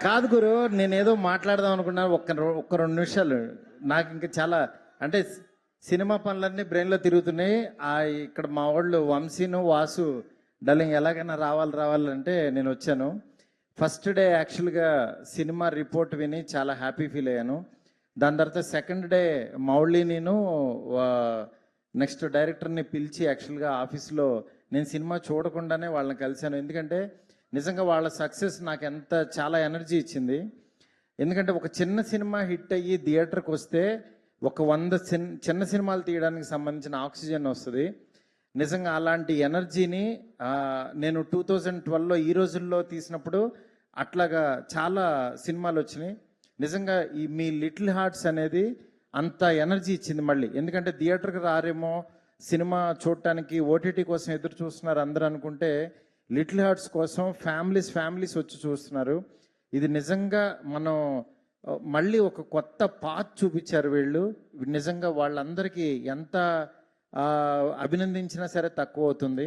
కాదు గురు, నేనేదో మాట్లాడదాం అనుకున్నాను. ఒక్క 2 నిమిషాలు. నాకు ఇంకా చాలా అంటే సినిమా పనులన్నీ బ్రెయిన్లో తిరుగుతున్నాయి. ఇక్కడ మా వాళ్ళు వంశీను వాసు డల్లింగ్ ఎలాగైనా రావాలంటే నేను వచ్చాను. ఫస్ట్ డే యాక్చువల్గా సినిమా రిపోర్ట్ విని చాలా హ్యాపీ ఫీల్ అయ్యాను. దాని తర్వాత సెకండ్ డే మౌళి నేను నెక్స్ట్ డైరెక్టర్ని పిలిచి యాక్చువల్గా ఆఫీస్లో నేను సినిమా చూడకుండానే వాళ్ళని కలిశాను. ఎందుకంటే నిజంగా వాళ్ళ సక్సెస్ నాకు చాలా ఎనర్జీ ఇచ్చింది. ఎందుకంటే ఒక చిన్న సినిమా హిట్ అయ్యి థియేటర్కి వస్తే ఒక 100 చిన్న సినిమాలు తీయడానికి సంబంధించిన ఆక్సిజన్ వస్తుంది. నిజంగా అలాంటి ఎనర్జీని నేను 2012లో ఈ రోజుల్లో తీసినప్పుడు అట్లాగా చాలా సినిమాలు వచ్చినాయి. నిజంగా మీ లిటిల్ హార్ట్స్ అనేది అంత ఎనర్జీ ఇచ్చింది మళ్ళీ. ఎందుకంటే థియేటర్కి రారేమో, సినిమా చూడటానికి ఓటీటీ కోసం ఎదురు చూస్తున్నారు అందరూ అనుకుంటే, లిటిల్ హార్ట్స్ కోసం ఫ్యామిలీస్ వచ్చి చూస్తున్నారు. ఇది నిజంగా మనం మళ్ళీ ఒక కొత్త పాత్ చూపించారు వీళ్ళు. నిజంగా వాళ్ళందరికీ ఎంత అభినందించినా సరే తక్కువ అవుతుంది.